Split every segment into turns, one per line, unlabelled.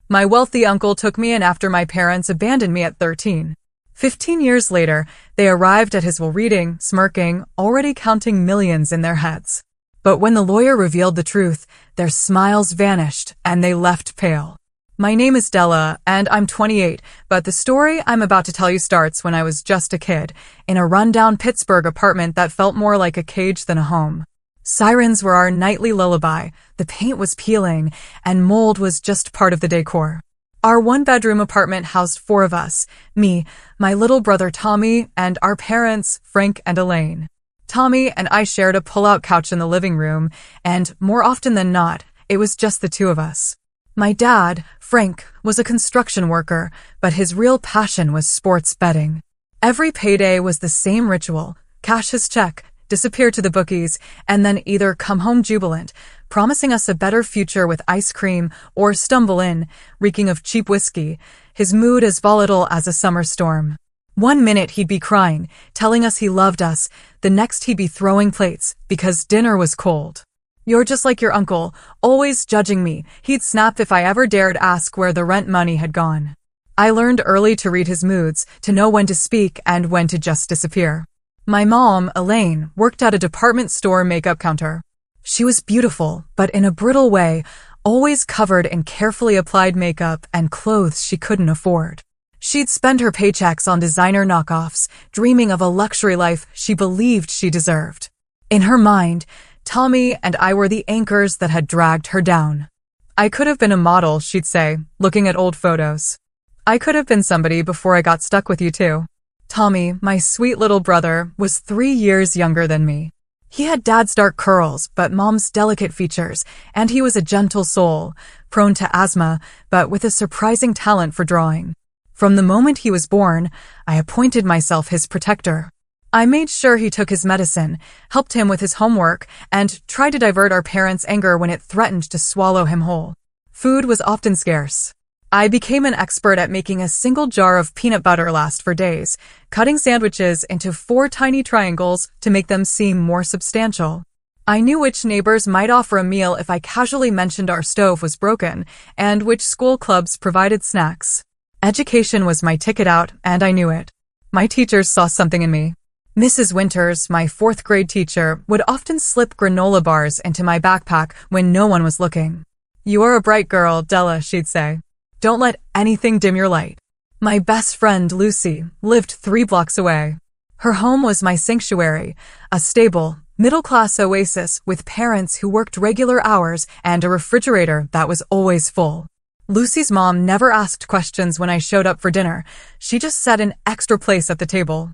My wealthy uncle took me in after my parents abandoned me at 13. 15 years later, they arrived at his will reading, smirking, already counting millions in their heads. But when the lawyer revealed the truth, their smiles vanished and they left pale. My name is Della, and I'm 28, but the story I'm about to tell you starts when I was just a kid, in a rundown Pittsburgh apartment that felt more like a cage than a home. Sirens were our nightly lullaby, the paint was peeling, and mold was just part of the decor. Our one-bedroom apartment housed 4 of us, me, my little brother Tommy, and our parents, Frank and Elaine. Tommy and I shared a pull-out couch in the living room, and more often than not, it was just the 2 of us. My dad, Frank, was a construction worker, but his real passion was sports betting. Every payday was the same ritual: cash his check, disappear to the bookies, and then either come home jubilant, promising us a better future with ice cream, or stumble in, reeking of cheap whiskey, his mood as volatile as a summer storm. One minute he'd be crying, telling us he loved us, the next he'd be throwing plates because dinner was cold. "You're just like your uncle, always judging me," he'd snap if I ever dared ask where the rent money had gone. I learned early to read his moods, to know when to speak and when to just disappear. My mom, Elaine, worked at a department store makeup counter. She was beautiful, but in a brittle way, always covered in carefully applied makeup and clothes she couldn't afford. She'd spend her paychecks on designer knockoffs, dreaming of a luxury life she believed she deserved. In her mind, Tommy and I were the anchors that had dragged her down. "I could have been a model," she'd say, looking at old photos. "I could have been somebody before I got stuck with you too." Tommy, my sweet little brother, was 3 years younger than me. He had dad's dark curls, but mom's delicate features, and he was a gentle soul, prone to asthma, but with a surprising talent for drawing. From the moment he was born, I appointed myself his protector. I made sure he took his medicine, helped him with his homework, and tried to divert our parents' anger when it threatened to swallow him whole. Food was often scarce. I became an expert at making a single jar of peanut butter last for days, cutting sandwiches into 4 tiny triangles to make them seem more substantial. I knew which neighbors might offer a meal if I casually mentioned our stove was broken, and which school clubs provided snacks. Education was my ticket out, and I knew it. My teachers saw something in me. Mrs. Winters, my 4th grade teacher, would often slip granola bars into my backpack when no one was looking. "You are a bright girl, Della," she'd say. "Don't let anything dim your light." My best friend, Lucy, lived 3 blocks away. Her home was my sanctuary, a stable, middle-class oasis with parents who worked regular hours and a refrigerator that was always full. Lucy's mom never asked questions when I showed up for dinner. She just set an extra place at the table.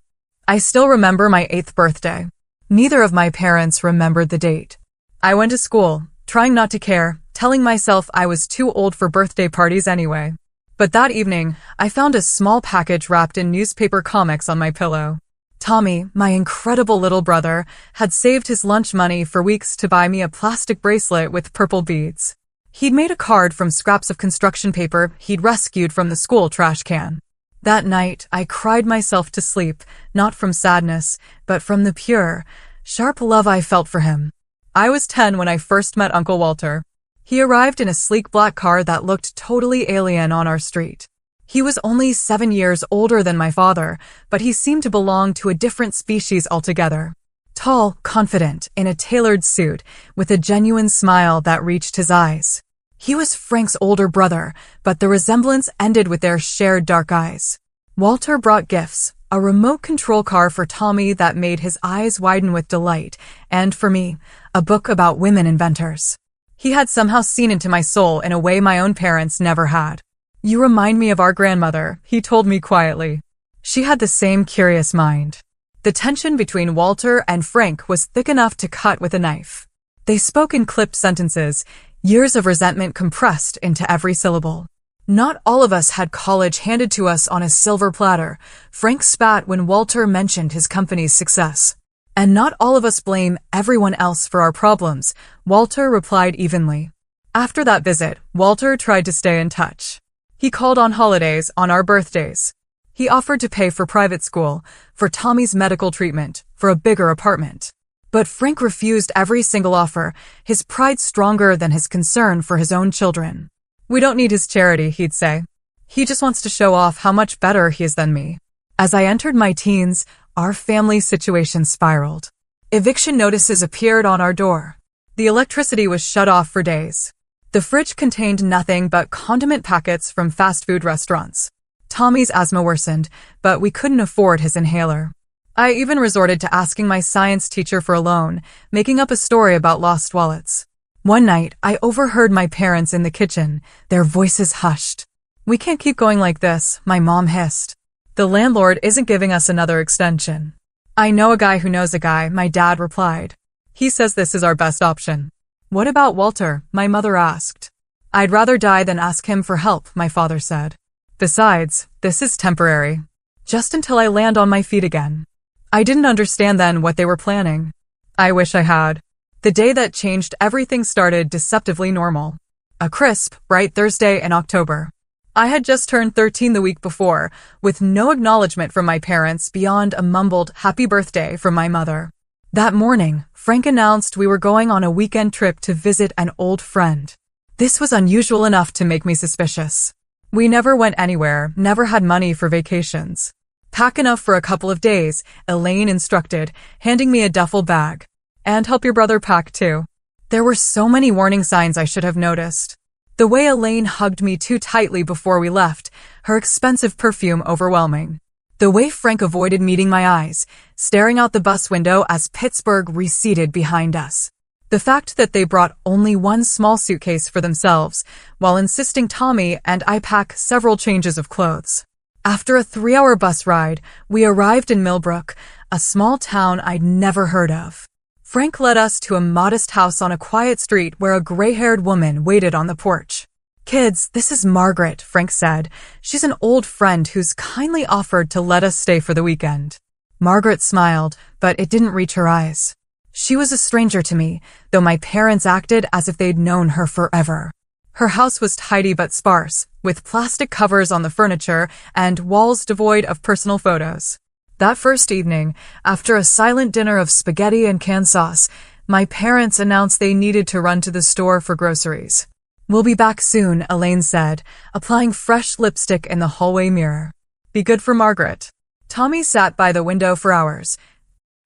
I still remember my 8th birthday. Neither of my parents remembered the date. I went to school, trying not to care, telling myself I was too old for birthday parties anyway. But that evening, I found a small package wrapped in newspaper comics on my pillow. Tommy, my incredible little brother, had saved his lunch money for weeks to buy me a plastic bracelet with purple beads. He'd made a card from scraps of construction paper he'd rescued from the school trash can. That night, I cried myself to sleep, not from sadness, but from the pure, sharp love I felt for him. I was 10 when I first met Uncle Walter. He arrived in a sleek black car that looked totally alien on our street. He was only 7 years older than my father, but he seemed to belong to a different species altogether. Tall, confident, in a tailored suit, with a genuine smile that reached his eyes. He was Frank's older brother, but the resemblance ended with their shared dark eyes. Walter brought gifts, a remote control car for Tommy that made his eyes widen with delight, and for me, a book about women inventors. He had somehow seen into my soul in a way my own parents never had. "You remind me of our grandmother," he told me quietly. She had the same curious mind. The tension between Walter and Frank was thick enough to cut with a knife. They spoke in clipped sentences, years of resentment compressed into every syllable. Not all of us had college handed to us on a silver platter. Frank spat when Walter mentioned his company's success. And not all of us blame everyone else for our problems, Walter replied evenly. After that visit, Walter tried to stay in touch. He called on holidays, on our birthdays. He offered to pay for private school, for Tommy's medical treatment, for a bigger apartment. But Frank refused every single offer, his pride stronger than his concern for his own children. We don't need his charity, he'd say. He just wants to show off how much better he is than me. As I entered my teens, our family situation spiraled. Eviction notices appeared on our door. The electricity was shut off for days. The fridge contained nothing but condiment packets from fast food restaurants. Tommy's asthma worsened, but we couldn't afford his inhaler. I even resorted to asking my science teacher for a loan, making up a story about lost wallets. One night, I overheard my parents in the kitchen, their voices hushed. "We can't keep going like this," my mom hissed. "The landlord isn't giving us another extension." "I know a guy who knows a guy," my dad replied. "He says this is our best option." "What about Walter?" my mother asked. "I'd rather die than ask him for help," my father said. "Besides, this is temporary. Just until I land on my feet again." I didn't understand then what they were planning. I wish I had. The day that changed everything started deceptively normal. A crisp, bright Thursday in October. I had just turned 13 the week before, with no acknowledgement from my parents beyond a mumbled happy birthday from my mother. That morning, Frank announced we were going on a weekend trip to visit an old friend. This was unusual enough to make me suspicious. We never went anywhere, never had money for vacations. "Pack enough for a couple of days," Elaine instructed, handing me a duffel bag. "And help your brother pack too." There were so many warning signs I should have noticed. The way Elaine hugged me too tightly before we left, her expensive perfume overwhelming. The way Frank avoided meeting my eyes, staring out the bus window as Pittsburgh receded behind us. The fact that they brought only one small suitcase for themselves, while insisting Tommy and I pack several changes of clothes. After a 3-hour bus ride, we arrived in Millbrook, a small town I'd never heard of. Frank led us to a modest house on a quiet street where a gray-haired woman waited on the porch. "Kids, this is Margaret," Frank said. "She's an old friend who's kindly offered to let us stay for the weekend." Margaret smiled, but it didn't reach her eyes. She was a stranger to me, though my parents acted as if they'd known her forever. Her house was tidy but sparse, with plastic covers on the furniture and walls devoid of personal photos. That first evening, after a silent dinner of spaghetti and canned sauce, my parents announced they needed to run to the store for groceries. "We'll be back soon," Elaine said, applying fresh lipstick in the hallway mirror. "Be good for Margaret." Tommy sat by the window for hours,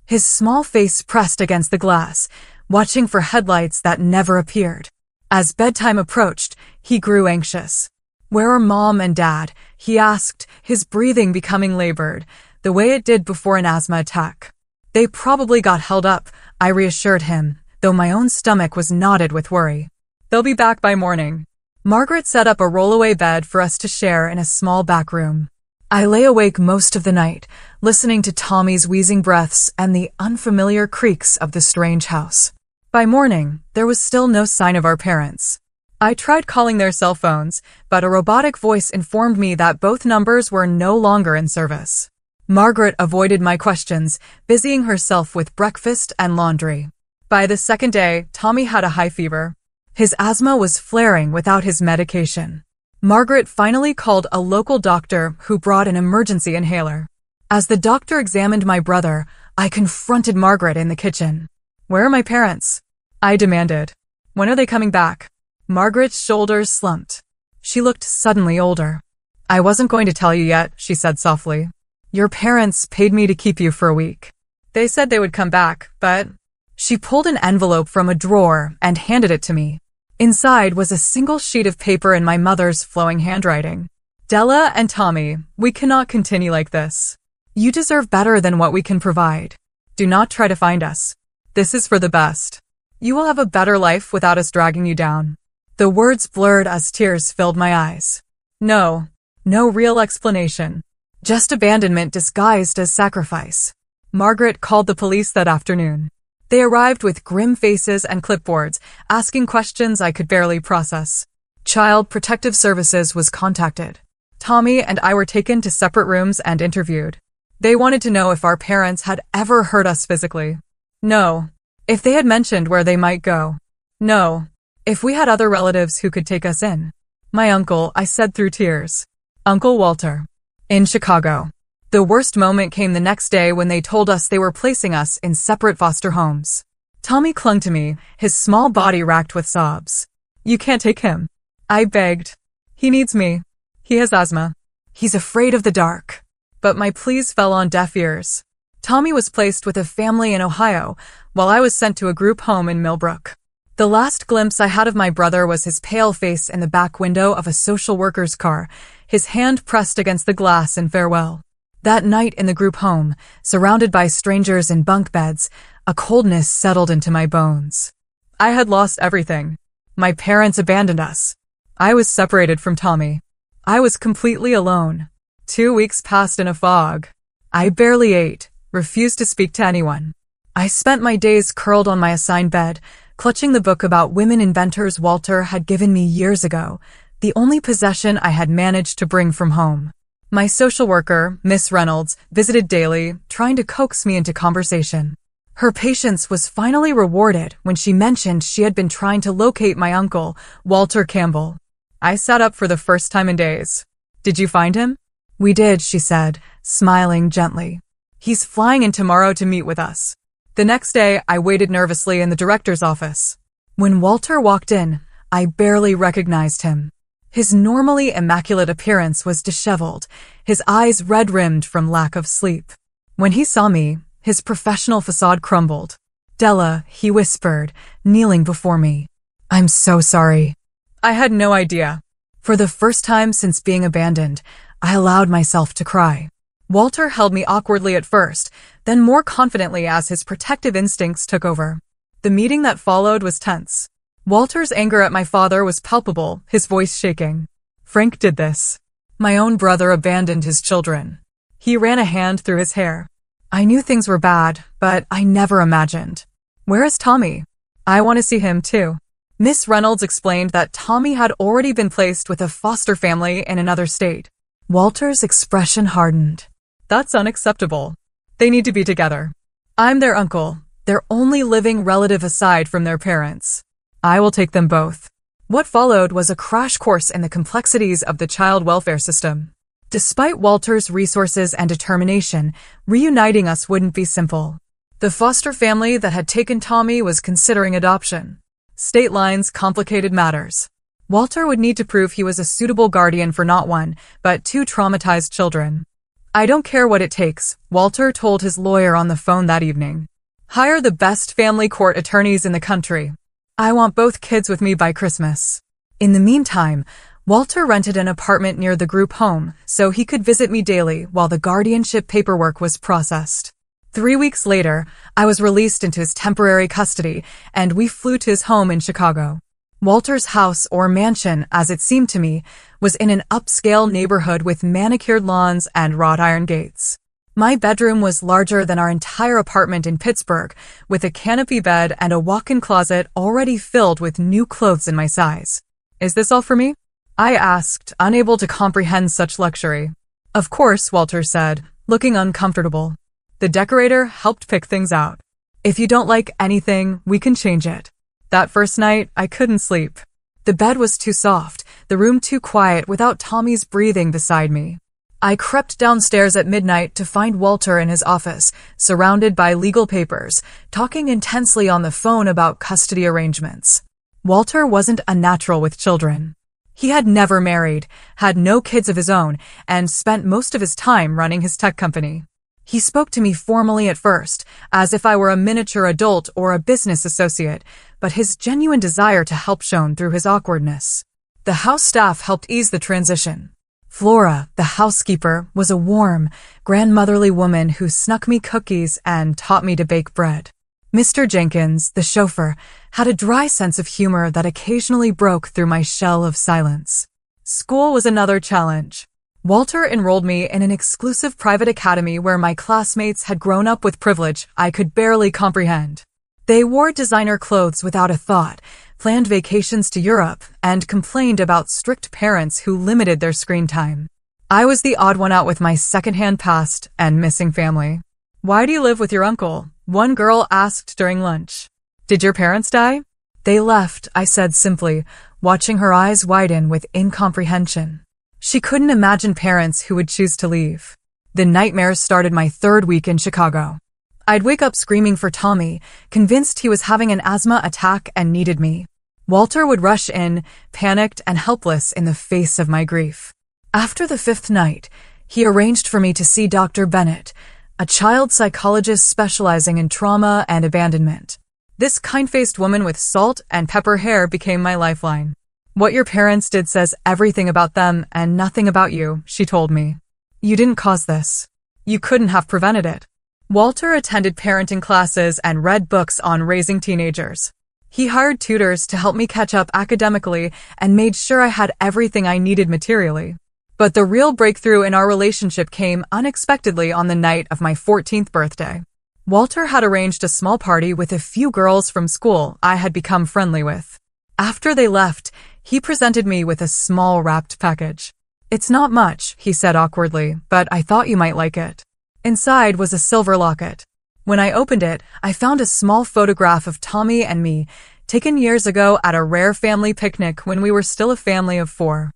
his small face pressed against the glass, watching for headlights that never appeared. As bedtime approached, he grew anxious. "Where are Mom and Dad?" he asked, his breathing becoming labored, the way it did before an asthma attack. "They probably got held up," I reassured him, though my own stomach was knotted with worry. "They'll be back by morning." Margaret set up a rollaway bed for us to share in a small back room. I lay awake most of the night, listening to Tommy's wheezing breaths and the unfamiliar creaks of the strange house. By morning, there was still no sign of our parents. I tried calling their cell phones, but a robotic voice informed me that both numbers were no longer in service. Margaret avoided my questions, busying herself with breakfast and laundry. By the second day, Tommy had a high fever. His asthma was flaring without his medication. Margaret finally called a local doctor who brought an emergency inhaler. As the doctor examined my brother, I confronted Margaret in the kitchen. "Where are my parents?" I demanded. "When are they coming back?" Margaret's shoulders slumped. She looked suddenly older. "I wasn't going to tell you yet," she said softly. "Your parents paid me to keep you for a week. They said they would come back, but..." She pulled an envelope from a drawer and handed it to me. Inside was a single sheet of paper in my mother's flowing handwriting. "Della and Tommy, we cannot continue like this. You deserve better than what we can provide. Do not try to find us. This is for the best. You will have a better life without us dragging you down." The words blurred as tears filled my eyes. No real explanation. Just abandonment disguised as sacrifice. Margaret called the police that afternoon. They arrived with grim faces and clipboards, asking questions I could barely process. Child Protective Services was contacted. Tommy and I were taken to separate rooms and interviewed. They wanted to know if our parents had ever hurt us physically. No. If they had mentioned where they might go. No. If we had other relatives who could take us in. "My uncle," I said through tears. "Uncle Walter. In Chicago." The worst moment came the next day when they told us they were placing us in separate foster homes. Tommy clung to me, his small body racked with sobs. "You can't take him. I begged. He needs me. He has asthma. He's afraid of the dark. But my pleas fell on deaf ears. Tommy was placed with a family in Ohio, while I was sent to a group home in Millbrook. The last glimpse I had of my brother was his pale face in the back window of a social worker's car, his hand pressed against the glass in farewell. That night in the group home, surrounded by strangers in bunk beds, a coldness settled into my bones. I had lost everything. My parents abandoned us. I was separated from Tommy. I was completely alone. 2 weeks passed in a fog. I barely ate, refused to speak to anyone. I spent my days curled on my assigned bed, clutching the book about women inventors Walter had given me years ago, the only possession I had managed to bring from home. My social worker, Miss Reynolds, visited daily, trying to coax me into conversation. Her patience was finally rewarded when she mentioned she had been trying to locate my uncle, Walter Campbell. I sat up for the first time in days. Did you find him? We did, she said, smiling gently. He's flying in tomorrow to meet with us. The next day, I waited nervously in the director's office. When Walter walked in, I barely recognized him. His normally immaculate appearance was disheveled, his eyes red-rimmed from lack of sleep. When he saw me, his professional facade crumbled. Della, he whispered, kneeling before me. I'm so sorry. I had no idea. For the first time since being abandoned, I allowed myself to cry. Walter held me awkwardly at first, then more confidently as his protective instincts took over. The meeting that followed was tense. Walter's anger at my father was palpable, his voice shaking. Frank did this. My own brother abandoned his children. He ran a hand through his hair. I knew things were bad, but I never imagined. Where is Tommy? I want to see him too. Miss Reynolds explained that Tommy had already been placed with a foster family in another state. Walter's expression hardened. That's unacceptable. They need to be together. I'm their uncle, their only living relative aside from their parents. I will take them both. What followed was a crash course in the complexities of the child welfare system. Despite Walter's resources and determination, reuniting us wouldn't be simple. The foster family that had taken Tommy was considering adoption. State lines complicated matters. Walter would need to prove he was a suitable guardian for not one, but 2 traumatized children. I don't care what it takes, Walter told his lawyer on the phone that evening. Hire the best family court attorneys in the country. I want both kids with me by Christmas. In the meantime, Walter rented an apartment near the group home so he could visit me daily while the guardianship paperwork was processed. 3 weeks later, I was released into his temporary custody, and we flew to his home in Chicago. Walter's house, or mansion as it seemed to me, was in an upscale neighborhood with manicured lawns and wrought iron gates. My bedroom was larger than our entire apartment in Pittsburgh, with a canopy bed and a walk-in closet already filled with new clothes in my size. Is this all for me? I asked, unable to comprehend such luxury. Of course, Walter said, looking uncomfortable. The decorator helped pick things out. If you don't like anything, we can change it. That first night, I couldn't sleep. The bed was too soft, the room too quiet without Tommy's breathing beside me. I crept downstairs at midnight to find Walter in his office, surrounded by legal papers, talking intensely on the phone about custody arrangements. Walter wasn't a natural with children. He had never married, had no kids of his own, and spent most of his time running his tech company. He spoke to me formally at first, as if I were a miniature adult or a business associate, but his genuine desire to help shone through his awkwardness. The house staff helped ease the transition. Flora, the housekeeper, was a warm, grandmotherly woman who snuck me cookies and taught me to bake bread. Mr. Jenkins, the chauffeur, had a dry sense of humor that occasionally broke through my shell of silence. School was another challenge. Walter enrolled me in an exclusive private academy where my classmates had grown up with privilege I could barely comprehend. They wore designer clothes without a thought, planned vacations to Europe, and complained about strict parents who limited their screen time. I was the odd one out with my secondhand past and missing family. Why do you live with your uncle? One girl asked during lunch. Did your parents die? They left, I said simply, watching her eyes widen with incomprehension. She couldn't imagine parents who would choose to leave. The nightmares started my 3rd week in Chicago. I'd wake up screaming for Tommy, convinced he was having an asthma attack and needed me. Walter would rush in, panicked and helpless in the face of my grief. After the fifth night, he arranged for me to see Dr. Bennett, a child psychologist specializing in trauma and abandonment. This kind-faced woman with salt and pepper hair became my lifeline. "What your parents did says everything about them and nothing about you," she told me. "You didn't cause this. You couldn't have prevented it." Walter attended parenting classes and read books on raising teenagers. He hired tutors to help me catch up academically and made sure I had everything I needed materially. But the real breakthrough in our relationship came unexpectedly on the night of my 14th birthday. Walter had arranged a small party with a few girls from school I had become friendly with. After they left, he presented me with a small wrapped package. "It's not much," he said awkwardly, "but I thought you might like it." Inside was a silver locket. When I opened it, I found a small photograph of Tommy and me, taken years ago at a rare family picnic when we were still a family of 4.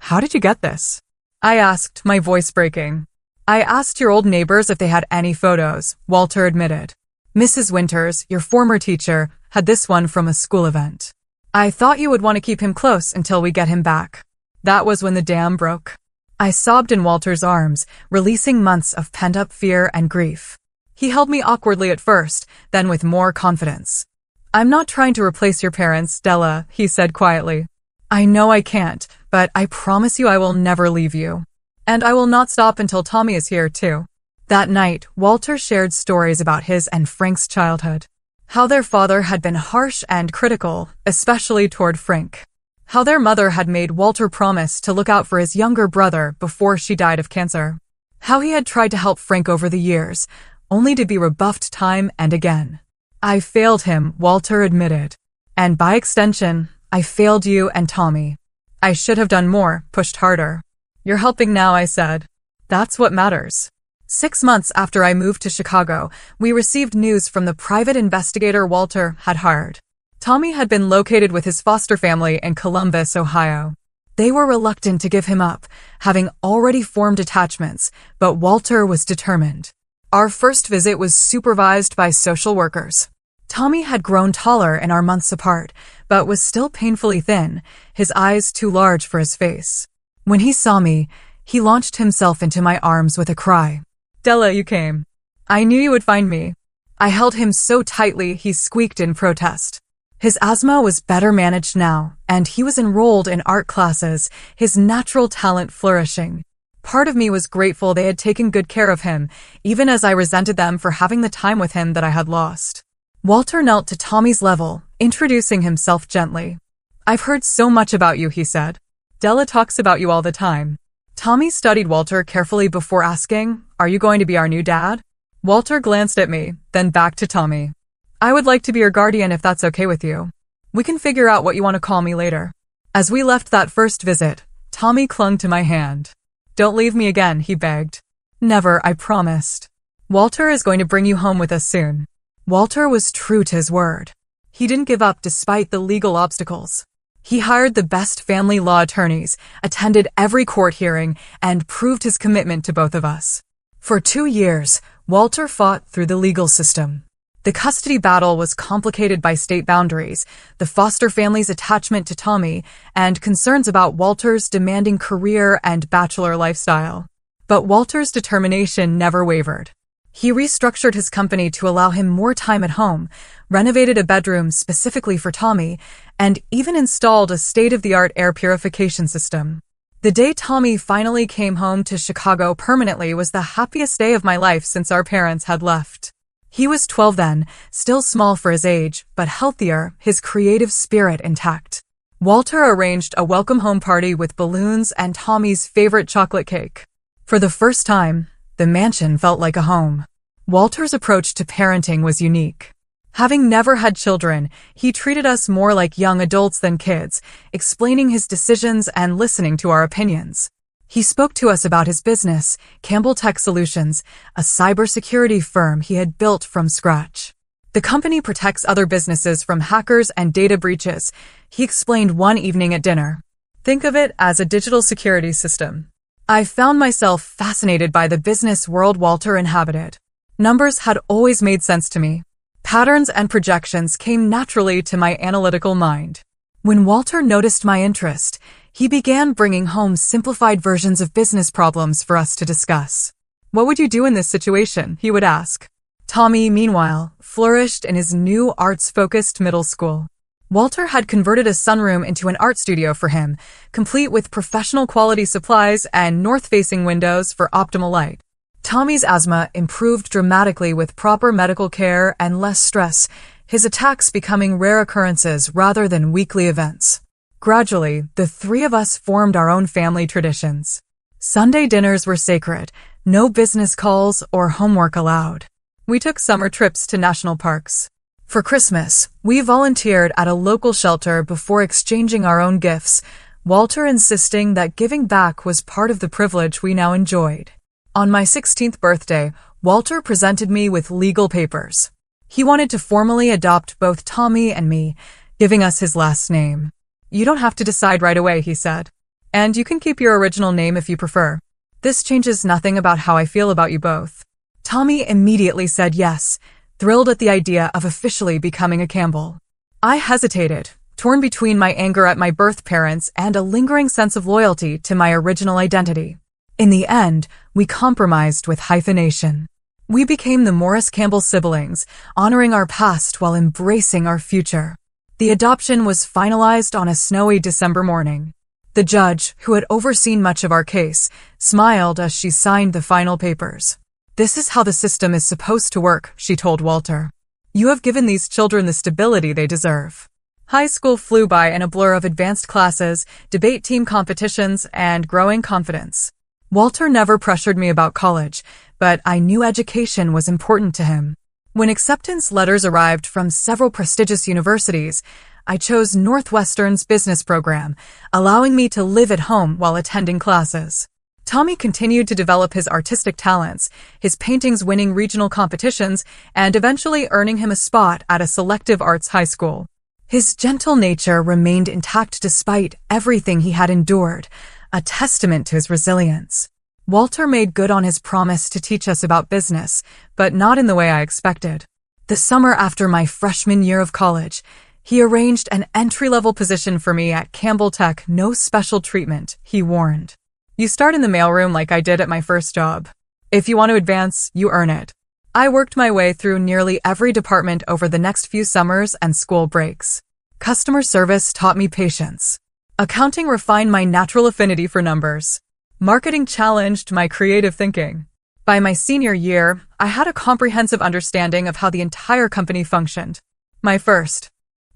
"How did you get this?" I asked, my voice breaking. "I asked your old neighbors if they had any photos," Walter admitted. "Mrs. Winters, your former teacher, had this one from a school event. I thought you would want to keep him close until we get him back." That was when the dam broke. I sobbed in Walter's arms, releasing months of pent-up fear and grief. He held me awkwardly at first, then with more confidence. "I'm not trying to replace your parents, Della," he said quietly. "I know I can't, but I promise you I will never leave you. And I will not stop until Tommy is here, too." That night, Walter shared stories about his and Frank's childhood. How their father had been harsh and critical, especially toward Frank. How their mother had made Walter promise to look out for his younger brother before she died of cancer. How he had tried to help Frank over the years, only to be rebuffed time and again. "I failed him," Walter admitted. "And by extension, I failed you and Tommy. I should have done more, pushed harder." "You're helping now," I said. "That's what matters." 6 months after I moved to Chicago, we received news from the private investigator Walter had hired. Tommy had been located with his foster family in Columbus, Ohio. They were reluctant to give him up, having already formed attachments, but Walter was determined. Our first visit was supervised by social workers. Tommy had grown taller in our months apart, but was still painfully thin, his eyes too large for his face. When he saw me, he launched himself into my arms with a cry. "Della, you came. I knew you would find me." I held him so tightly he squeaked in protest. His asthma was better managed now, and he was enrolled in art classes, his natural talent flourishing. Part of me was grateful they had taken good care of him, even as I resented them for having the time with him that I had lost. Walter knelt to Tommy's level, introducing himself gently. "I've heard so much about you," he said. "Della talks about you all the time." Tommy studied Walter carefully before asking, "Are you going to be our new dad?" Walter glanced at me, then back to Tommy. "I would like to be your guardian if that's okay with you. We can figure out what you want to call me later." As we left that first visit, Tommy clung to my hand. "Don't leave me again," he begged. "Never, I promised. Walter is going to bring you home with us soon." Walter was true to his word. He didn't give up despite the legal obstacles. He hired the best family law attorneys, attended every court hearing, and proved his commitment to both of us. For 2 years, Walter fought through the legal system. The custody battle was complicated by state boundaries, the foster family's attachment to Tommy, and concerns about Walter's demanding career and bachelor lifestyle. But Walter's determination never wavered. He restructured his company to allow him more time at home, renovated a bedroom specifically for Tommy, and even installed a state-of-the-art air purification system. The day Tommy finally came home to Chicago permanently was the happiest day of my life since our parents had left. He was 12 then, still small for his age, but healthier, his creative spirit intact. Walter arranged a welcome home party with balloons and Tommy's favorite chocolate cake. For the first time, the mansion felt like a home. Walter's approach to parenting was unique. Having never had children, he treated us more like young adults than kids, explaining his decisions and listening to our opinions. He spoke to us about his business, Campbell Tech Solutions, a cybersecurity firm he had built from scratch. The company protects other businesses from hackers and data breaches, he explained one evening at dinner. Think of it as a digital security system. I found myself fascinated by the business world Walter inhabited. Numbers had always made sense to me. Patterns and projections came naturally to my analytical mind. When Walter noticed my interest, he began bringing home simplified versions of business problems for us to discuss. "What would you do in this situation?" he would ask. Tommy, meanwhile, flourished in his new arts-focused middle school. Walter had converted a sunroom into an art studio for him, complete with professional quality supplies and north-facing windows for optimal light. Tommy's asthma improved dramatically with proper medical care and less stress, his attacks becoming rare occurrences rather than weekly events. Gradually, the three of us formed our own family traditions. Sunday dinners were sacred, no business calls or homework allowed. We took summer trips to national parks. For Christmas, we volunteered at a local shelter before exchanging our own gifts, Walter insisting that giving back was part of the privilege we now enjoyed. On my 16th birthday, Walter presented me with legal papers. He wanted to formally adopt both Tommy and me, giving us his last name. "You don't have to decide right away," he said. "And you can keep your original name if you prefer. This changes nothing about how I feel about you both." Tommy immediately said yes, thrilled at the idea of officially becoming a Campbell. I hesitated, torn between my anger at my birth parents and a lingering sense of loyalty to my original identity. In the end, we compromised with hyphenation. We became the Morris Campbell siblings, honoring our past while embracing our future. The adoption was finalized on a snowy December morning. The judge, who had overseen much of our case, smiled as she signed the final papers. "This is how the system is supposed to work," she told Walter. "You have given these children the stability they deserve." High school flew by in a blur of advanced classes, debate team competitions, and growing confidence. Walter never pressured me about college, but I knew education was important to him. When acceptance letters arrived from several prestigious universities, I chose Northwestern's business program, allowing me to live at home while attending classes. Tommy continued to develop his artistic talents, his paintings winning regional competitions and eventually earning him a spot at a selective arts high school. His gentle nature remained intact despite everything he had endured, a testament to his resilience. Walter made good on his promise to teach us about business, but not in the way I expected. The summer after my freshman year of college, he arranged an entry-level position for me at Campbell Tech, no special treatment, he warned. "You start in the mailroom like I did at my first job. If you want to advance, you earn it." I worked my way through nearly every department over the next few summers and school breaks. Customer service taught me patience. Accounting refined my natural affinity for numbers. Marketing challenged my creative thinking. By my senior year, I had a comprehensive understanding of how the entire company functioned. My first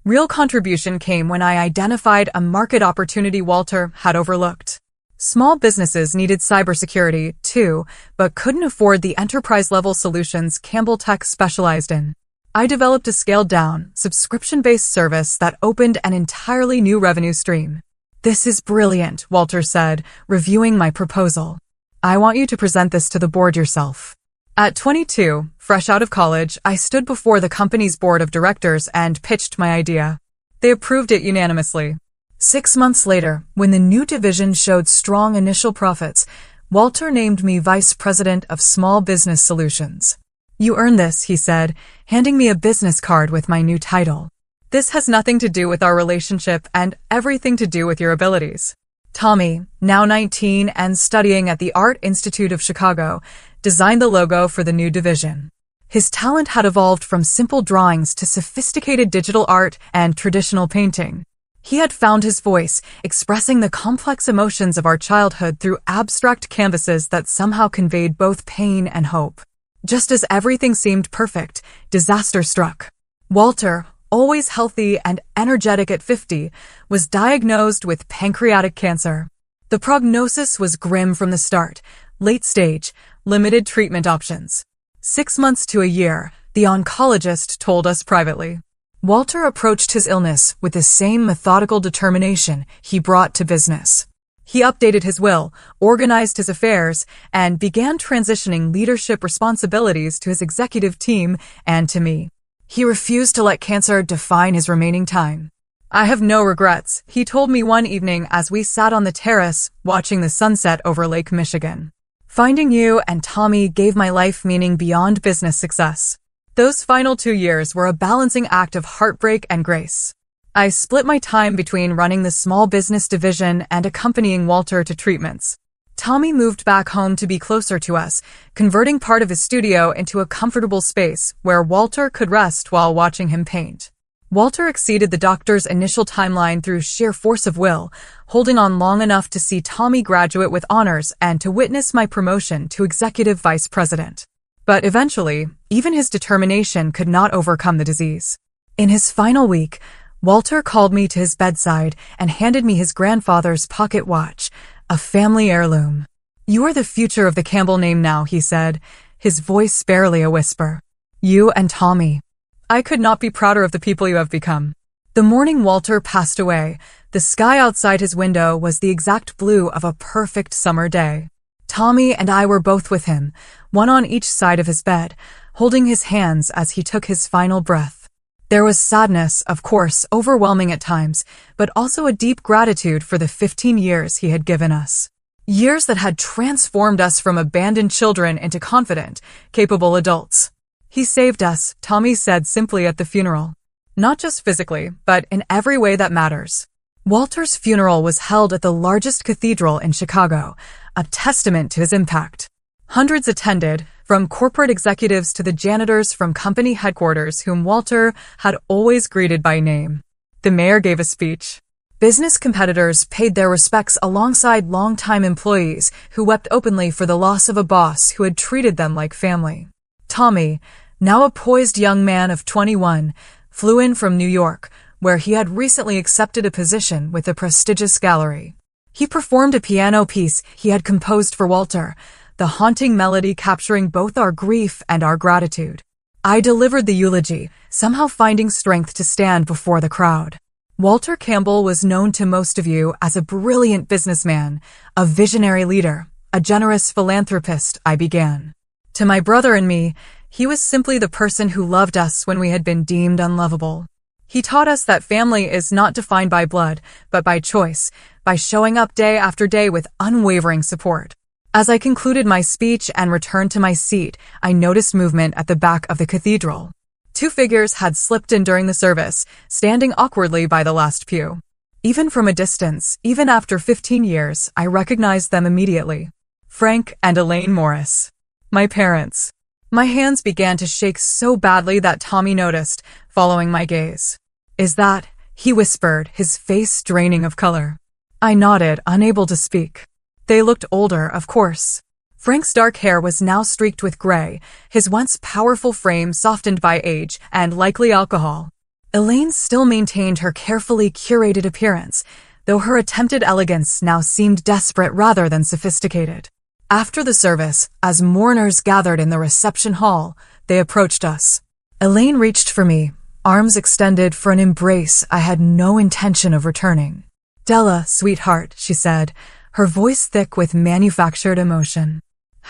real contribution came when I identified a market opportunity Walter had overlooked. Small businesses needed cybersecurity, too, but couldn't afford the enterprise-level solutions Campbell Tech specialized in. I developed a scaled-down, subscription-based service that opened an entirely new revenue stream. "This is brilliant," Walter said, reviewing my proposal. "I want you to present this to the board yourself." At 22, fresh out of college, I stood before the company's board of directors and pitched my idea. They approved it unanimously. 6 months later, when the new division showed strong initial profits, Walter named me Vice President of Small Business Solutions. "You earned this," he said, handing me a business card with my new title. "This has nothing to do with our relationship and everything to do with your abilities." Tommy, now 19 and studying at the Art Institute of Chicago, designed the logo for the new division. His talent had evolved from simple drawings to sophisticated digital art and traditional painting. He had found his voice, expressing the complex emotions of our childhood through abstract canvases that somehow conveyed both pain and hope. Just as everything seemed perfect, disaster struck. Walter, always healthy and energetic at 50, was diagnosed with pancreatic cancer. The prognosis was grim from the start, late stage, limited treatment options. 6 months to a year, the oncologist told us privately. Walter approached his illness with the same methodical determination he brought to business. He updated his will, organized his affairs, and began transitioning leadership responsibilities to his executive team and to me. He refused to let cancer define his remaining time. "I have no regrets," he told me one evening as we sat on the terrace watching the sunset over Lake Michigan. "Finding you and Tommy gave my life meaning beyond business success." Those final 2 years were a balancing act of heartbreak and grace. I split my time between running the small business division and accompanying Walter to treatments. Tommy moved back home to be closer to us, converting part of his studio into a comfortable space where Walter could rest while watching him paint. Walter exceeded the doctor's initial timeline through sheer force of will, holding on long enough to see Tommy graduate with honors and to witness my promotion to executive vice president. But eventually, even his determination could not overcome the disease. In his final week, Walter called me to his bedside and handed me his grandfather's pocket watch, a family heirloom. "You are the future of the Campbell name now," he said, his voice barely a whisper. "You and Tommy. I could not be prouder of the people you have become." The morning Walter passed away, the sky outside his window was the exact blue of a perfect summer day. Tommy and I were both with him, one on each side of his bed, holding his hands as he took his final breath. There was sadness, of course, overwhelming at times, but also a deep gratitude for the 15 years he had given us. Years that had transformed us from abandoned children into confident, capable adults. "He saved us," Tommy said simply at the funeral. "Not just physically, but in every way that matters." Walter's funeral was held at the largest cathedral in Chicago, a testament to his impact. Hundreds attended, from corporate executives to the janitors from company headquarters whom Walter had always greeted by name. The mayor gave a speech. Business competitors paid their respects alongside longtime employees who wept openly for the loss of a boss who had treated them like family. Tommy, now a poised young man of 21, flew in from New York, where he had recently accepted a position with a prestigious gallery. He performed a piano piece he had composed for Walter, the haunting melody capturing both our grief and our gratitude. I delivered the eulogy, somehow finding strength to stand before the crowd. Walter Campbell was known to most of you as a brilliant businessman, a visionary leader, a generous philanthropist, I began. To my brother and me, he was simply the person who loved us when we had been deemed unlovable. He taught us that family is not defined by blood, but by choice, by showing up day after day with unwavering support. As I concluded my speech and returned to my seat, I noticed movement at the back of the cathedral. Two figures had slipped in during the service, standing awkwardly by the last pew. Even from a distance, even after 15 years, I recognized them immediately. Frank and Elaine Morris. My parents. My hands began to shake so badly that Tommy noticed, following my gaze. "Is that?" he whispered, his face draining of color. I nodded, unable to speak. They looked older, of course. Frank's dark hair was now streaked with gray, his once powerful frame softened by age and likely alcohol. Elaine still maintained her carefully curated appearance, though her attempted elegance now seemed desperate rather than sophisticated. After the service, as mourners gathered in the reception hall, they approached us. Elaine reached for me, arms extended for an embrace I had no intention of returning. "Della, sweetheart," she said, her voice thick with manufactured emotion.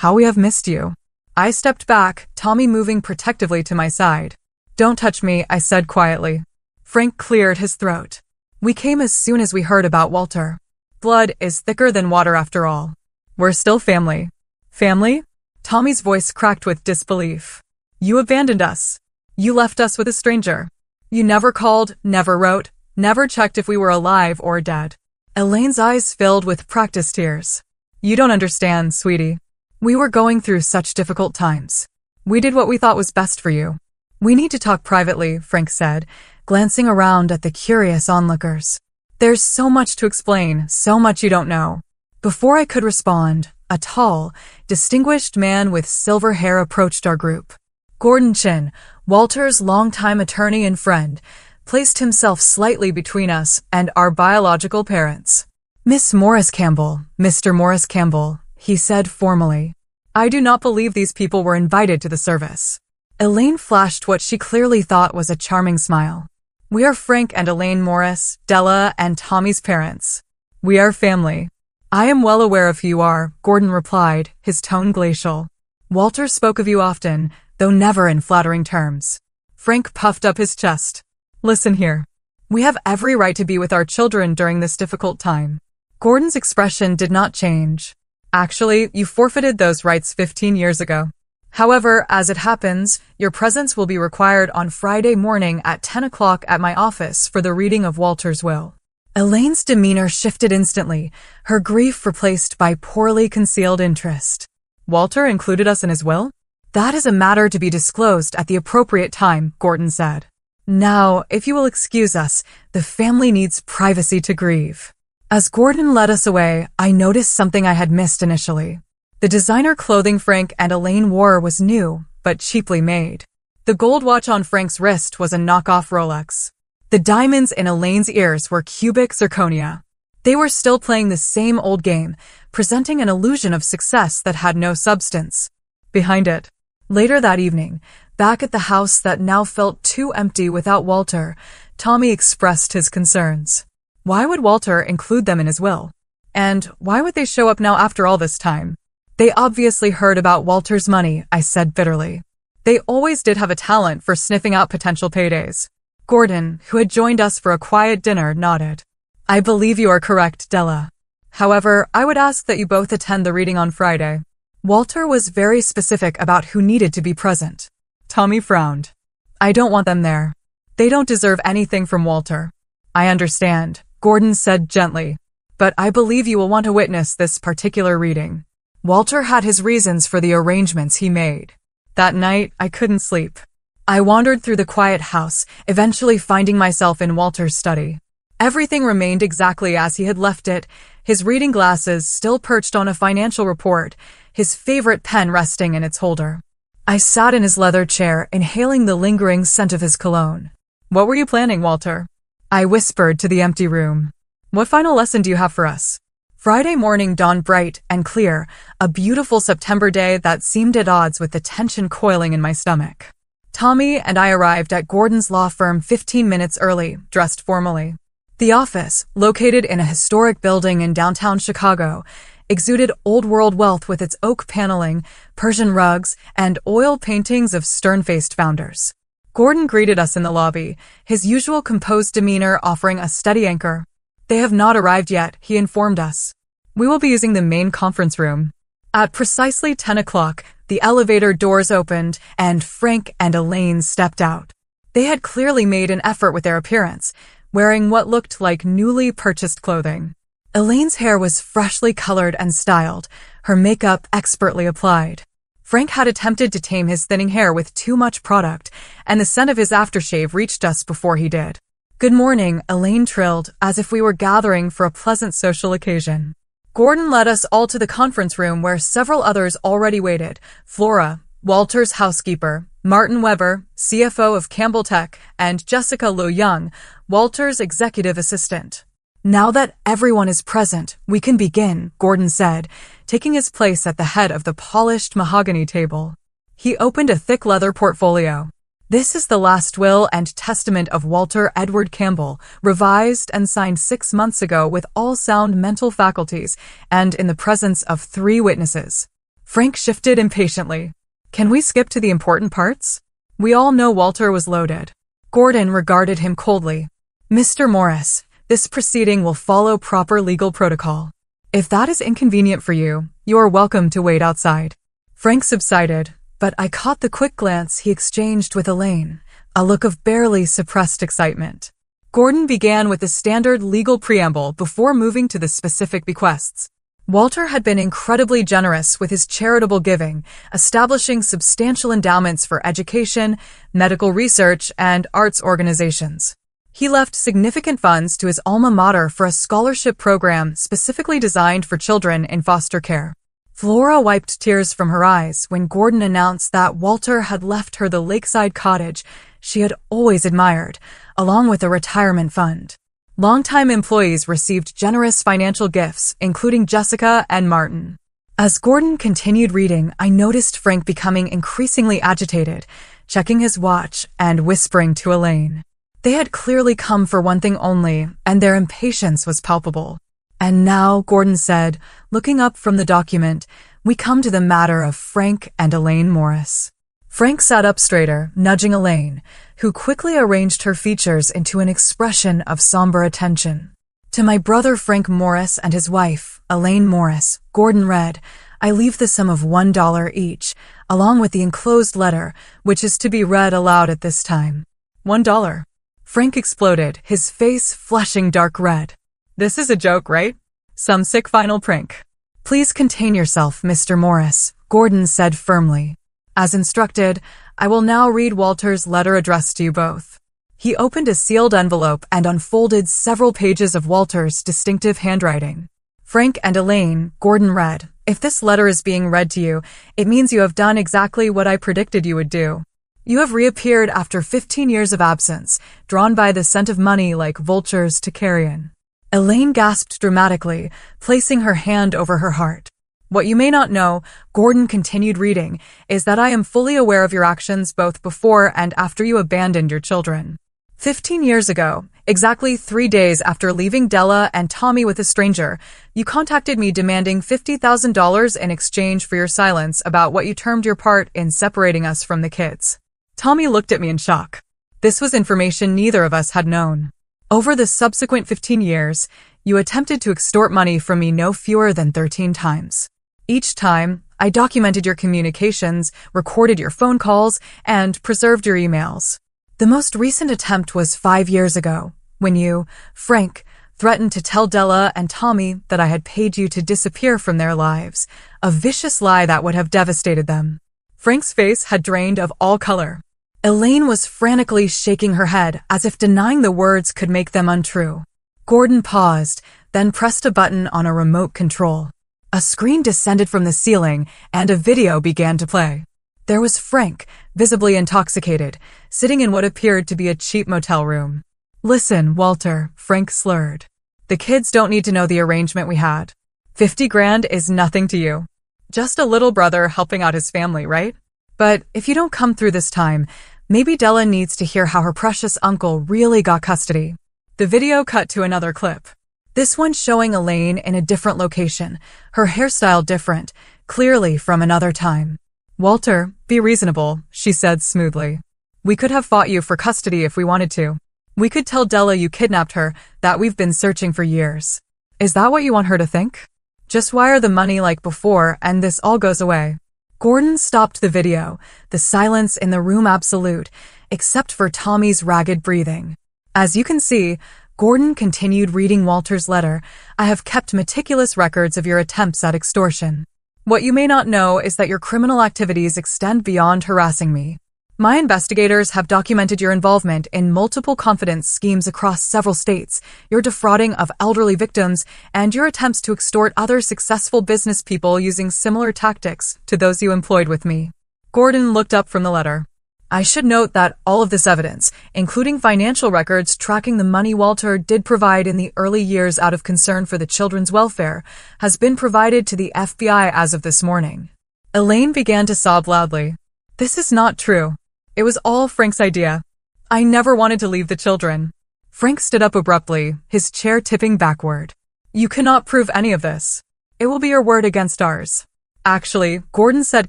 "How we have missed you." I stepped back, Tommy moving protectively to my side. "Don't touch me," I said quietly. Frank cleared his throat. "We came as soon as we heard about Walter. Blood is thicker than water after all. We're still family." "Family?" Tommy's voice cracked with disbelief. "You abandoned us. You left us with a stranger. You never called, never wrote, never checked if we were alive or dead." Elaine's eyes filled with practiced tears. "You don't understand, sweetie. We were going through such difficult times. We did what we thought was best for you." "We need to talk privately," Frank said, glancing around at the curious onlookers. "There's so much to explain, so much you don't know." Before I could respond, a tall, distinguished man with silver hair approached our group. Gordon Chin, Walter's longtime attorney and friend, placed himself slightly between us and our biological parents. "Miss Morris Campbell, Mr. Morris Campbell," he said formally. "I do not believe these people were invited to the service." Elaine flashed what she clearly thought was a charming smile. "We are Frank and Elaine Morris, Della and Tommy's parents. We are family." "I am well aware of who you are," Gordon replied, his tone glacial. "Walter spoke of you often, though never in flattering terms." Frank puffed up his chest. "Listen here. We have every right to be with our children during this difficult time." Gordon's expression did not change. "Actually, you forfeited those rights 15 years ago." However, as it happens, your presence will be required on Friday morning at 10 o'clock at my office for the reading of Walter's will. Elaine's demeanor shifted instantly, her grief replaced by poorly concealed interest. Walter included us in his will? That is a matter to be disclosed at the appropriate time, Gordon said. Now, if you will excuse us, the family needs privacy to grieve. As Gordon led us away, I noticed something I had missed initially. The designer clothing Frank and Elaine wore was new, but cheaply made. The gold watch on Frank's wrist was a knockoff Rolex. The diamonds in Elaine's ears were cubic zirconia. They were still playing the same old game, presenting an illusion of success that had no substance behind it. Later that evening, back at the house that now felt too empty without Walter, Tommy expressed his concerns. Why would Walter include them in his will? And why would they show up now after all this time? They obviously heard about Walter's money, I said bitterly. They always did have a talent for sniffing out potential paydays. Gordon, who had joined us for a quiet dinner, nodded. I believe you are correct, Della. However, I would ask that you both attend the reading on Friday. Walter was very specific about who needed to be present. Tommy frowned. I don't want them there. They don't deserve anything from Walter. I understand, Gordon said gently. But I believe you will want to witness this particular reading. Walter had his reasons for the arrangements he made. That night, I couldn't sleep. I wandered through the quiet house, eventually finding myself in Walter's study. Everything remained exactly as he had left it, his reading glasses still perched on a financial report, his favorite pen resting in its holder. I sat in his leather chair, inhaling the lingering scent of his cologne. What were you planning, Walter? I whispered to the empty room. What final lesson do you have for us? Friday morning dawned bright and clear, a beautiful September day that seemed at odds with the tension coiling in my stomach. Tommy and I arrived at Gordon's law firm 15 minutes early, dressed formally. The office, located in a historic building in downtown Chicago, exuded old-world wealth with its oak paneling, Persian rugs, and oil paintings of stern-faced founders. Gordon greeted us in the lobby, his usual composed demeanor offering a steady anchor. They have not arrived yet, he informed us. We will be using the main conference room. At precisely 10 o'clock, the elevator doors opened, and Frank and Elaine stepped out. They had clearly made an effort with their appearance, wearing what looked like newly purchased clothing. Elaine's hair was freshly colored and styled, her makeup expertly applied. Frank had attempted to tame his thinning hair with too much product, and the scent of his aftershave reached us before he did. Good morning, Elaine trilled, as if we were gathering for a pleasant social occasion. Gordon led us all to the conference room where several others already waited. Flora, Walter's housekeeper, Martin Weber, CFO of Campbell Tech, and Jessica Lo Young, Walter's executive assistant. Now that everyone is present, we can begin, Gordon said, taking his place at the head of the polished mahogany table. He opened a thick leather portfolio. This is the last will and testament of Walter Edward Campbell, revised and signed 6 months ago with all sound mental faculties and in the presence of 3 witnesses. Frank shifted impatiently. Can we skip to the important parts? We all know Walter was loaded. Gordon regarded him coldly. Mr. Morris, this proceeding will follow proper legal protocol. If that is inconvenient for you, you are welcome to wait outside. Frank subsided, but I caught the quick glance he exchanged with Elaine, a look of barely suppressed excitement. Gordon began with the standard legal preamble before moving to the specific bequests. Walter had been incredibly generous with his charitable giving, establishing substantial endowments for education, medical research, and arts organizations. He left significant funds to his alma mater for a scholarship program specifically designed for children in foster care. Flora wiped tears from her eyes when Gordon announced that Walter had left her the lakeside cottage she had always admired, along with a retirement fund. Longtime employees received generous financial gifts, including Jessica and Martin. As Gordon continued reading, I noticed Frank becoming increasingly agitated, checking his watch and whispering to Elaine. They had clearly come for one thing only, and their impatience was palpable. And now, Gordon said, looking up from the document, we come to the matter of Frank and Elaine Morris. Frank sat up straighter, nudging Elaine, who quickly arranged her features into an expression of somber attention. To my brother Frank Morris and his wife, Elaine Morris, Gordon read, I leave the sum of $1 each, along with the enclosed letter, which is to be read aloud at this time. $1. Frank exploded, his face flushing dark red. This is a joke, right? Some sick final prank. Please contain yourself, Mr. Morris, Gordon said firmly. As instructed, I will now read Walter's letter addressed to you both. He opened a sealed envelope and unfolded several pages of Walter's distinctive handwriting. Frank and Elaine, Gordon read, if this letter is being read to you, it means you have done exactly what I predicted you would do. You have reappeared after 15 years of absence, drawn by the scent of money like vultures to carrion. Elaine gasped dramatically, placing her hand over her heart. What you may not know, Gordon continued reading, is that I am fully aware of your actions both before and after you abandoned your children. 15 years ago, exactly 3 days after leaving Della and Tommy with a stranger, you contacted me demanding $50,000 in exchange for your silence about what you termed your part in separating us from the kids. Tommy looked at me in shock. This was information neither of us had known. Over the subsequent 15 years, you attempted to extort money from me no fewer than 13 times. Each time, I documented your communications, recorded your phone calls, and preserved your emails. The most recent attempt was 5 years ago, when you, Frank, threatened to tell Della and Tommy that I had paid you to disappear from their lives, a vicious lie that would have devastated them. Frank's face had drained of all color. Elaine was frantically shaking her head as if denying the words could make them untrue. Gordon paused, then pressed a button on a remote control. A screen descended from the ceiling and a video began to play. There was Frank, visibly intoxicated, sitting in what appeared to be a cheap motel room. Listen, Walter, Frank slurred. The kids don't need to know the arrangement we had. 50 grand is nothing to you. Just a little brother helping out his family, right? But if you don't come through this time, maybe Della needs to hear how her precious uncle really got custody. The video cut to another clip. This one showing Elaine in a different location, her hairstyle different, clearly from another time. Walter, be reasonable, she said smoothly. We could have fought you for custody if we wanted to. We could tell Della you kidnapped her, that we've been searching for years. Is that what you want her to think? Just wire the money like before and this all goes away. Gordon stopped the video, the silence in the room absolute, except for Tommy's ragged breathing. As you can see, Gordon continued reading Walter's letter. I have kept meticulous records of your attempts at extortion. What you may not know is that your criminal activities extend beyond harassing me. My investigators have documented your involvement in multiple confidence schemes across several states, your defrauding of elderly victims, and your attempts to extort other successful business people using similar tactics to those you employed with me. Gordon looked up from the letter. I should note that all of this evidence, including financial records tracking the money Walter did provide in the early years out of concern for the children's welfare, has been provided to the FBI as of this morning. Elaine began to sob loudly. This is not true. It was all Frank's idea. I never wanted to leave the children. Frank stood up abruptly, his chair tipping backward. You cannot prove any of this. It will be your word against ours. Actually, Gordon said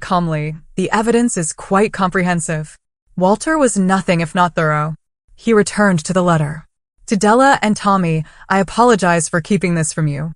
calmly, the evidence is quite comprehensive. Walter was nothing if not thorough. He returned to the letter. To Della and Tommy, I apologize for keeping this from you.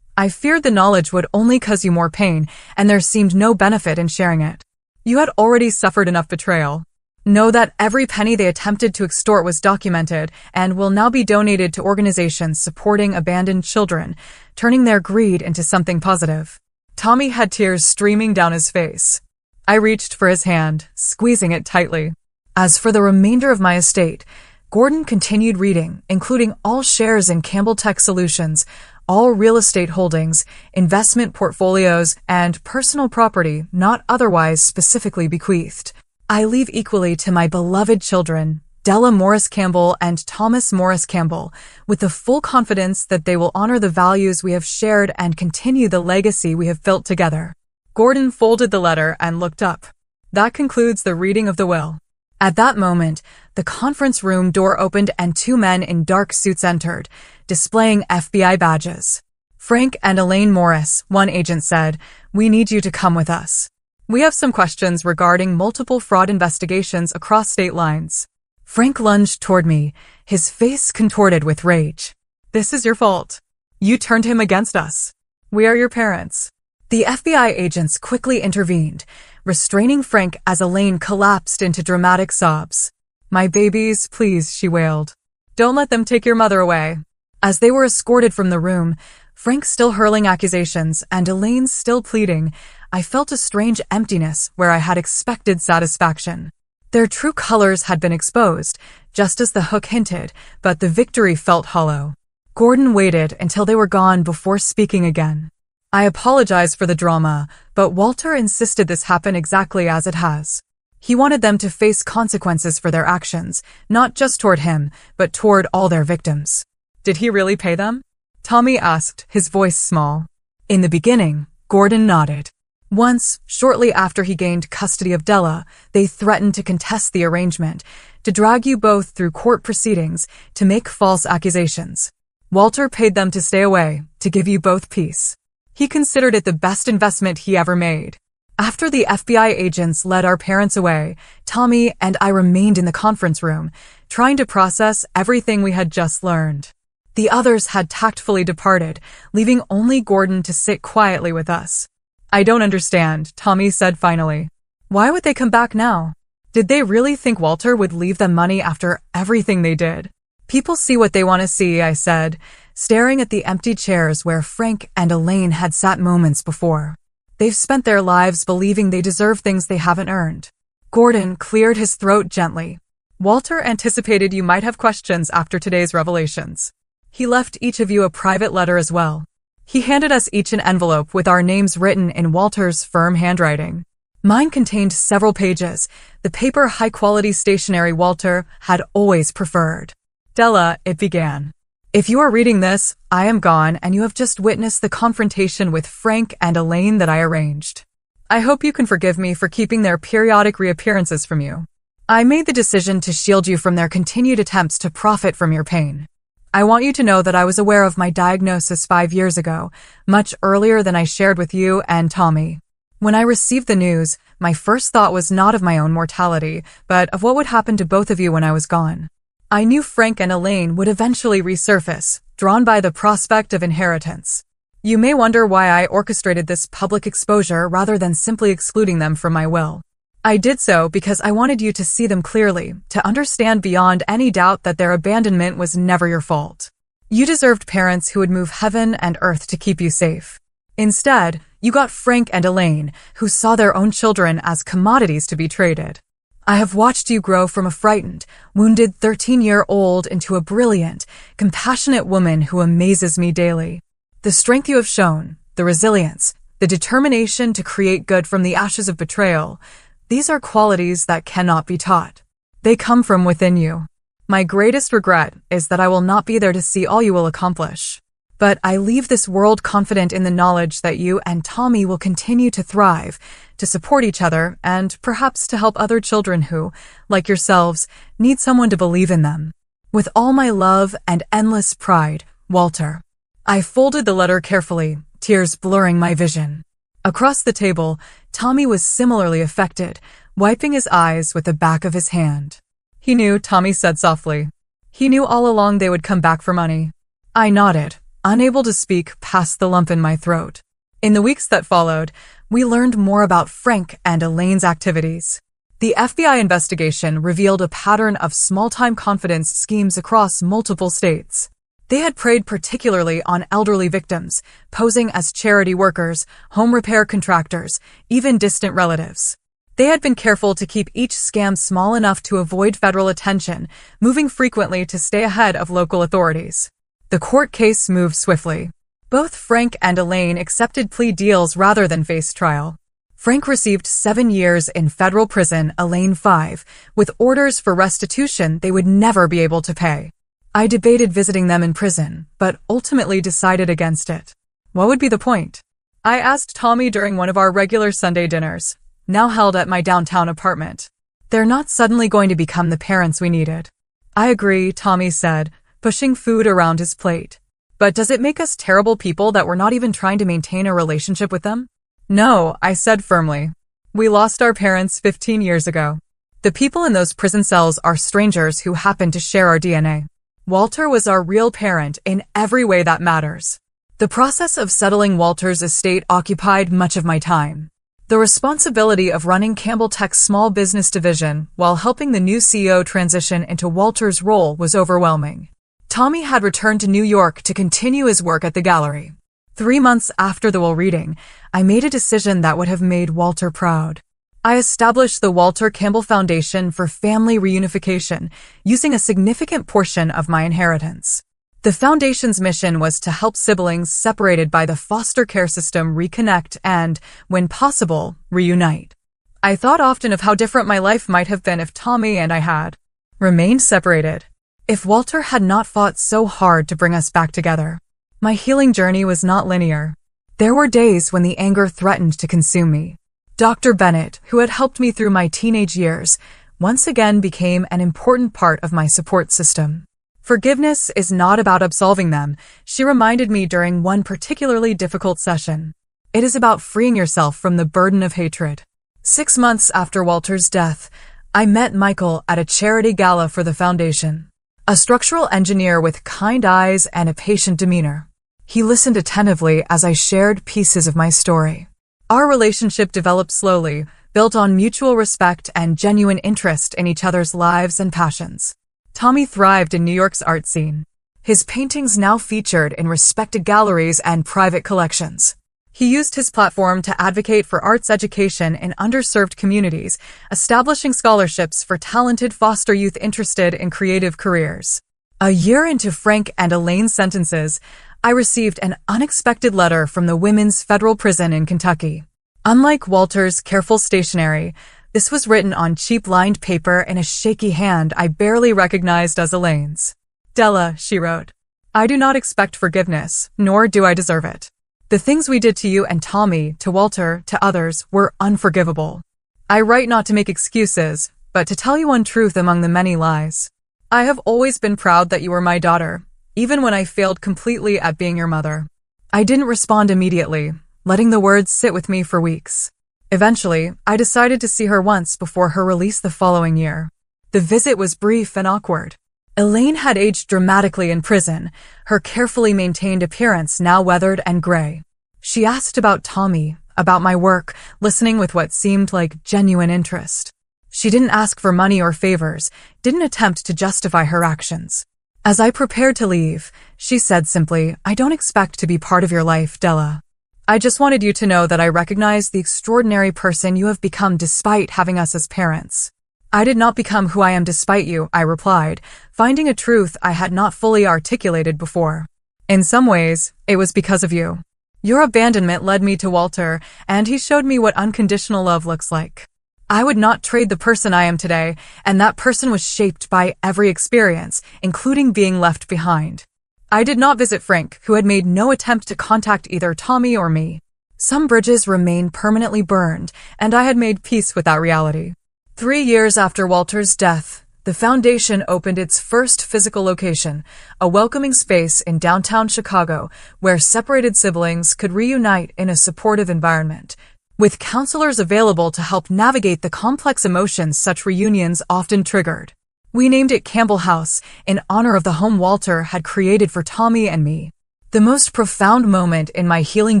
I feared the knowledge would only cause you more pain, and there seemed no benefit in sharing it. You had already suffered enough betrayal. Know that every penny they attempted to extort was documented and will now be donated to organizations supporting abandoned children, turning their greed into something positive. Tommy had tears streaming down his face. I reached for his hand, squeezing it tightly. As for the remainder of my estate, Gordon continued reading, including all shares in Campbell Tech Solutions, all real estate holdings, investment portfolios, and personal property not otherwise specifically bequeathed. I leave equally to my beloved children, Della Morris Campbell and Thomas Morris Campbell, with the full confidence that they will honor the values we have shared and continue the legacy we have built together. Gordon folded the letter and looked up. That concludes the reading of the will. At that moment, the conference room door opened and 2 men in dark suits entered, displaying FBI badges. Frank and Elaine Morris, one agent said, we need you to come with us. We have some questions regarding multiple fraud investigations across state lines. Frank lunged toward me, his face contorted with rage. This is your fault. You turned him against us. We are your parents. The FBI agents quickly intervened, restraining Frank as Elaine collapsed into dramatic sobs. "My babies, please," she wailed. "Don't let them take your mother away." As they were escorted from the room, Frank still hurling accusations and Elaine still pleading, I felt a strange emptiness where I had expected satisfaction. Their true colors had been exposed, just as the hook hinted, but the victory felt hollow. Gordon waited until they were gone before speaking again. "I apologize for the drama, but Walter insisted this happen exactly as it has. He wanted them to face consequences for their actions, not just toward him, but toward all their victims." "Did he really pay them?" Tommy asked, his voice small. In the beginning, Gordon nodded. "Once, shortly after he gained custody of Della, they threatened to contest the arrangement, to drag you both through court proceedings, to make false accusations. Walter paid them to stay away, to give you both peace. He considered it the best investment he ever made." After the FBI agents led our parents away, Tommy and I remained in the conference room, trying to process everything we had just learned. The others had tactfully departed, leaving only Gordon to sit quietly with us. "I don't understand," Tommy said finally. "Why would they come back now? Did they really think Walter would leave them money after everything they did?" "People see what they want to see," I said, staring at the empty chairs where Frank and Elaine had sat moments before. "They've spent their lives believing they deserve things they haven't earned." Gordon cleared his throat gently. "Walter anticipated you might have questions after today's revelations. He left each of you a private letter as well. He handed us each an envelope with our names written in Walter's firm handwriting. Mine contained several pages, the paper high-quality stationery Walter had always preferred. Della," it began. "If you are reading this, I am gone and you have just witnessed the confrontation with Frank and Elaine that I arranged. I hope you can forgive me for keeping their periodic reappearances from you. I made the decision to shield you from their continued attempts to profit from your pain. I want you to know that I was aware of my diagnosis 5 years ago, much earlier than I shared with you and Tommy. When I received the news, my first thought was not of my own mortality, but of what would happen to both of you when I was gone. I knew Frank and Elaine would eventually resurface, drawn by the prospect of inheritance. You may wonder why I orchestrated this public exposure rather than simply excluding them from my will. I did so because I wanted you to see them clearly, to understand beyond any doubt that their abandonment was never your fault. You deserved parents who would move heaven and earth to keep you safe. Instead, you got Frank and Elaine, who saw their own children as commodities to be traded. I have watched you grow from a frightened, wounded 13-year-old into a brilliant, compassionate woman who amazes me daily. The strength you have shown, the resilience, the determination to create good from the ashes of betrayal, these are qualities that cannot be taught. They come from within you. My greatest regret is that I will not be there to see all you will accomplish. But I leave this world confident in the knowledge that you and Tommy will continue to thrive, to support each other, and perhaps to help other children who, like yourselves, need someone to believe in them. With all my love and endless pride, Walter." I folded the letter carefully, tears blurring my vision. Across the table, Tommy was similarly affected, wiping his eyes with the back of his hand. "He knew," Tommy said softly. "He knew all along they would come back for money." I nodded, unable to speak past the lump in my throat. In the weeks that followed, we learned more about Frank and Elaine's activities. The FBI investigation revealed a pattern of small-time confidence schemes across multiple states. They had preyed particularly on elderly victims, posing as charity workers, home repair contractors, even distant relatives. They had been careful to keep each scam small enough to avoid federal attention, moving frequently to stay ahead of local authorities. The court case moved swiftly. Both Frank and Elaine accepted plea deals rather than face trial. Frank received 7 years in federal prison, Elaine 5, with orders for restitution they would never be able to pay. I debated visiting them in prison, but ultimately decided against it. What would be the point? I asked Tommy during one of our regular Sunday dinners, now held at my downtown apartment. They're not suddenly going to become the parents we needed. I agree, Tommy said, pushing food around his plate. But does it make us terrible people that we're not even trying to maintain a relationship with them? No, I said firmly. We lost our parents 15 years ago. The people in those prison cells are strangers who happen to share our DNA. Walter was our real parent in every way that matters. The process of settling Walter's estate occupied much of my time. The responsibility of running Campbell Tech's small business division while helping the new CEO transition into Walter's role was overwhelming. Tommy had returned to New York to continue his work at the gallery. 3 months after the will reading, I made a decision that would have made Walter proud. I established the Walter Campbell Foundation for Family Reunification, using a significant portion of my inheritance. The foundation's mission was to help siblings separated by the foster care system reconnect and, when possible, reunite. I thought often of how different my life might have been if Tommy and I had remained separated. If Walter had not fought so hard to bring us back together. My healing journey was not linear. There were days when the anger threatened to consume me. Dr. Bennett, who had helped me through my teenage years, once again became an important part of my support system. Forgiveness is not about absolving them, she reminded me during one particularly difficult session. It is about freeing yourself from the burden of hatred. 6 months after Walter's death, I met Michael at a charity gala for the foundation. A structural engineer with kind eyes and a patient demeanor. He listened attentively as I shared pieces of my story. Our relationship developed slowly, built on mutual respect and genuine interest in each other's lives and passions. Tommy thrived in New York's art scene. His paintings now featured in respected galleries and private collections. He used his platform to advocate for arts education in underserved communities, establishing scholarships for talented foster youth interested in creative careers. A year into Frank and Elaine's sentences, I received an unexpected letter from the Women's Federal Prison in Kentucky. Unlike Walter's careful stationery, this was written on cheap lined paper in a shaky hand I barely recognized as Elaine's. "Della," she wrote, "I do not expect forgiveness, nor do I deserve it. The things we did to you and Tommy, to Walter, to others, were unforgivable. I write not to make excuses, but to tell you one truth among the many lies. I have always been proud that you were my daughter, even when I failed completely at being your mother." I didn't respond immediately, letting the words sit with me for weeks. Eventually, I decided to see her once before her release the following year. The visit was brief and awkward. Elaine had aged dramatically in prison, her carefully maintained appearance now weathered and gray. She asked about Tommy, about my work, listening with what seemed like genuine interest. She didn't ask for money or favors, didn't attempt to justify her actions. As I prepared to leave, she said simply, "I don't expect to be part of your life, Della. I just wanted you to know that I recognize the extraordinary person you have become despite having us as parents." "I did not become who I am despite you," I replied, finding a truth I had not fully articulated before. "In some ways, it was because of you. Your abandonment led me to Walter, and he showed me what unconditional love looks like. I would not trade the person I am today, and that person was shaped by every experience, including being left behind." I did not visit Frank, who had made no attempt to contact either Tommy or me. Some bridges remained permanently burned, and I had made peace with that reality. 3 years after Walter's death, the foundation opened its first physical location, a welcoming space in downtown Chicago where separated siblings could reunite in a supportive environment, with counselors available to help navigate the complex emotions such reunions often triggered. We named it Campbell House in honor of the home Walter had created for Tommy and me. The most profound moment in my healing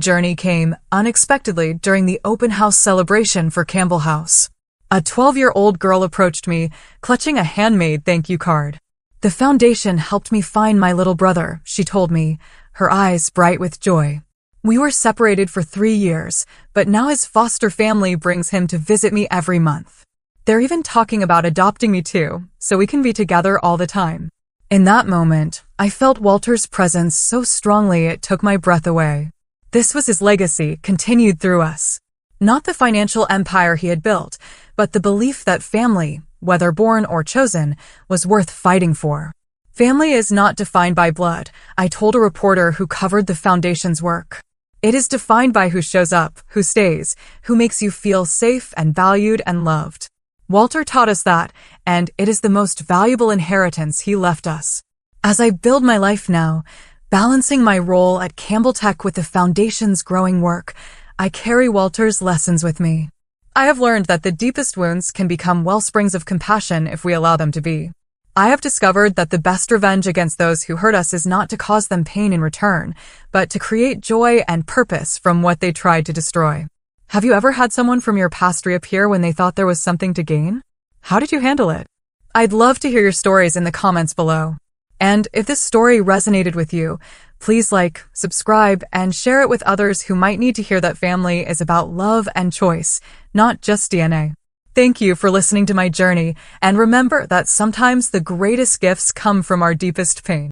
journey came unexpectedly during the open house celebration for Campbell House. A 12-year-old girl approached me, clutching a handmade thank you card. "The foundation helped me find my little brother," she told me, her eyes bright with joy. "We were separated for 3 years, but now his foster family brings him to visit me every month. They're even talking about adopting me too, so we can be together all the time." In that moment, I felt Walter's presence so strongly it took my breath away. This was his legacy, continued through us. Not the financial empire he had built, but the belief that family, whether born or chosen, was worth fighting for. "Family is not defined by blood," I told a reporter who covered the foundation's work. "It is defined by who shows up, who stays, who makes you feel safe and valued and loved." Walter taught us that, and it is the most valuable inheritance he left us. As I build my life now, balancing my role at Campbell Tech with the foundation's growing work, I carry Walter's lessons with me. I have learned that the deepest wounds can become wellsprings of compassion if we allow them to be. I have discovered that the best revenge against those who hurt us is not to cause them pain in return, but to create joy and purpose from what they tried to destroy. Have you ever had someone from your past reappear when they thought there was something to gain? How did you handle it? I'd love to hear your stories in the comments below. And if this story resonated with you, please like, subscribe, and share it with others who might need to hear that family is about love and choice, not just DNA. Thank you for listening to my journey, and remember that sometimes the greatest gifts come from our deepest pain.